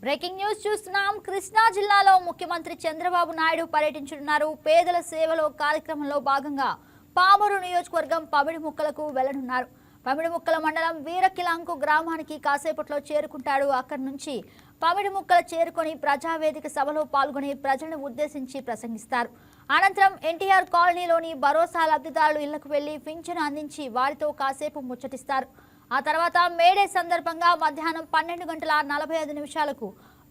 Breaking news చూస్తున్నాం. కృష్ణా జిల్లాలో ముఖ్యమంత్రి చంద్రబాబు నాయుడు పర్యటించనున్నారు. పేదల సేవలో కార్యక్రమంలో భాగంగా పామూరు నియోజకవర్గం పమిడిముక్కలకు వెళ్లనున్నారు. పమిడిముక్కల మండలం వీరకిలాంకు గ్రామానికి కాసేపట్లో చేరుకుంటాడు. అక్కడి నుంచి పమిడిముక్కల చేరుకొని ప్రజావేదిక సభలో పాల్గొని ప్రజలను ఉద్దేశించి ప్రసంగిస్తారు. అనంతరం ఎన్టీఆర్ కాలనీలోని భరోసా లబ్ధిదారులు ఇళ్లకు వెళ్లి పింఛను అందించి వారితో కాసేపు ముచ్చటిస్తారు. ఆ తర్వాత మేడే సందర్భంగా మధ్యాహ్నం 12:45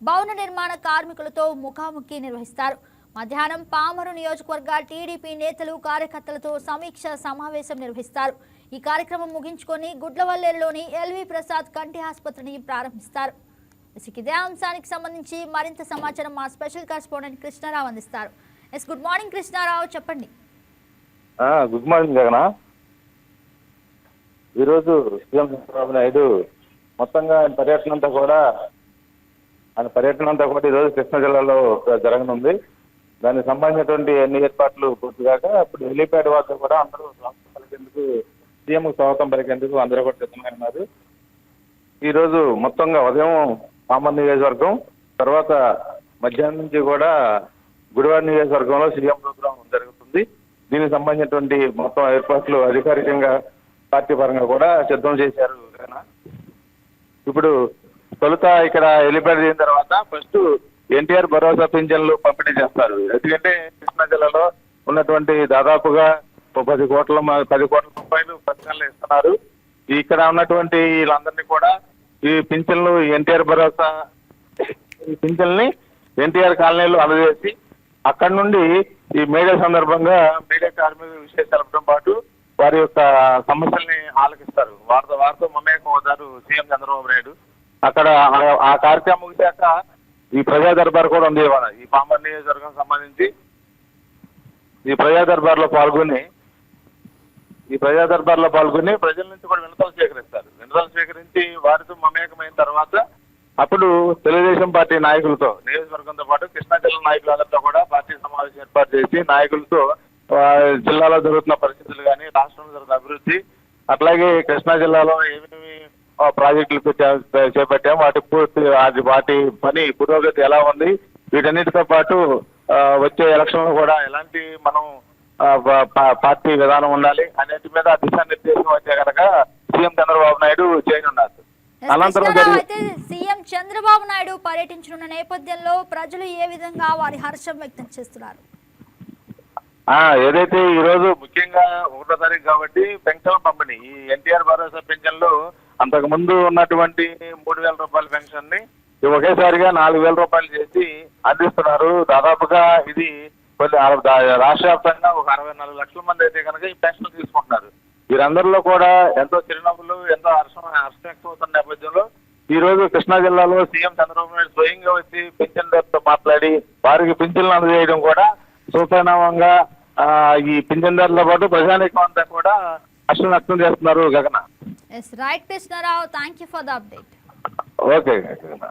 భవన నిర్మాణ కార్మికులతో ముఖాముఖి నిర్వహిస్తారు. మధ్యాహ్నం పామరు నియోజకవర్గ టీడీపీ నేతలు కార్యకర్తలతో సమీక్ష సమావేశం నిర్వహిస్తారు. ఈ కార్యక్రమం ముగించుకొని గుడ్లవల్లేరులోని ఎల్వి ప్రసాద్ కంటి ఆసుపత్రిని ప్రారంభిస్తారు. ఇదే అంశానికి సంబంధించి మరింత సమాచారం మా స్పెషల్ కరెస్పాండెంట్ కృష్ణారావు అందిస్తారు. గుడ్ మార్నింగ్ కృష్ణారావు, చెప్పండి. Good morning Jagan. ఈరోజు సీఎం చంద్రబాబు నాయుడు మొత్తంగా ఆయన పర్యటన అంతా కూడా ఈరోజు కృష్ణా జిల్లాలో జరగనుంది. దానికి సంబంధించినటువంటి అన్ని ఏర్పాట్లు పూర్తిగాక ఇప్పుడు హెలీప్యాడ్ వద్ద కూడా అందరూ స్వాగతం పలికేందుకు, సీఎంకు స్వాగతం పలికేందుకు అందరూ కూడా సిద్ధంగా ఉన్నారు. ఈరోజు మొత్తంగా ఉదయం పామర్ నియోజకవర్గం, తర్వాత మధ్యాహ్నం నుంచి కూడా గుడివాడ నియోజకవర్గంలో సీఎం ప్రోగ్రాం జరుగుతుంది. దీనికి సంబంధించినటువంటి మొత్తం ఏర్పాట్లు అధికారికంగా పార్టీ పరంగా కూడా సిద్ధం చేశారు. ఇప్పుడు తొలుత ఇక్కడ హెలిప్యాడ్ అయిన తర్వాత ఫస్ట్ ఎన్టీఆర్ భరోసా పింఛన్లు పంపిణీ చేస్తారు. ఎందుకంటే కృష్ణా జిల్లాలో ఉన్నటువంటి దాదాపుగా 10 కోట్ల రూపాయలు పథకాలు ఇస్తున్నారు. ఇక్కడ ఉన్నటువంటి వీళ్ళందరినీ కూడా ఈ పింఛన్లు ఎన్టీఆర్ భరోసా పింఛన్ని ఎన్టీఆర్ కాలనీలో అందజేసి అక్కడి నుండి ఈ మేడే సందర్భంగా మేడే కార్మిక విషయాలు తెలపడం పాటు వారి యొక్క సమస్యల్ని ఆలకిస్తారు. వారితో మమేకం అవుతారు సీఎం చంద్రబాబు నాయుడు. అక్కడ ఆ కార్యక్రమం ముగిశాక ఈ ప్రజా దర్బార్ కూడా ఉంది. ఇవాళ ఈ పామర్ నియోజకవర్గం సంబంధించి ఈ ప్రజా దర్బార్లో పాల్గొని ప్రజల నుంచి కూడా వినతులు స్వీకరించి వారితో మమేకమైన తర్వాత అప్పుడు తెలుగుదేశం పార్టీ నాయకులతో, నియోజకవర్గంతో పాటు కృష్ణా జిల్లా నాయకులందరితో కూడా పార్టీ సమావేశం ఏర్పాటు చేసి నాయకులతో జిల్లాలో జరుగుతున్న పరిస్థితులు కానీ, రాష్ట్రంలో జరుగుతున్న అభివృద్ధి, అట్లాగే కృష్ణా జిల్లాలో ఏమేమి ప్రాజెక్టులు చేపట్టాము, వాటి పని పురోగతి ఎలా ఉంది, వీటన్నిటితో పాటు వచ్చే ఎలక్షన్లో కూడా ఎలాంటి మనం పార్టీ విధానం ఉండాలి అనేటి మీద దిశానిర్దేశం అయితే కనుక సీఎం చంద్రబాబు నాయుడు చేయనున్నారు. సీఎం చంద్రబాబు నాయుడు పర్యటించనున్న నేపథ్యంలో ప్రజలు ఏ విధంగా వారి హర్షం వ్యక్తం చేస్తున్నారు? ఏదైతే ఈ రోజు ముఖ్యంగా 1వ తారీఖు కాబట్టి పెన్షన్ పంపిణీ, ఈ ఎన్టీఆర్ భరోసా పెన్షన్లు అంతకు ముందు ఉన్నటువంటి 3,000 రూపాయల పెన్షన్ ని ఒకేసారిగా 4,000 రూపాయలు చేసి అందిస్తున్నారు. దాదాపుగా ఇది రాష్ట్ర వ్యాప్తంగా ఒక 64 లక్షల మంది అయితే కనుక ఈ పెన్షన్ తీసుకుంటున్నారు. వీరందరిలో కూడా ఎంతో చిరునవ్వులు, ఎంతో హర్షం వ్యక్తమవుతున్న నేపథ్యంలో ఈ రోజు కృష్ణా జిల్లాలో సీఎం చంద్రబాబు నాయుడు స్వయంగా వచ్చి పింఛన్దారులతో మాట్లాడి వారికి పింఛన్లు అందజేయడం కూడా సుపరిణామంగా ఈ పింఛన్దారులతో పాటు ప్రజానీకం అంతా కూడా హర్షం వ్యక్తం చేస్తున్నారు. Gagana. Right Krishnarao, thank you for the update. Okay గగన.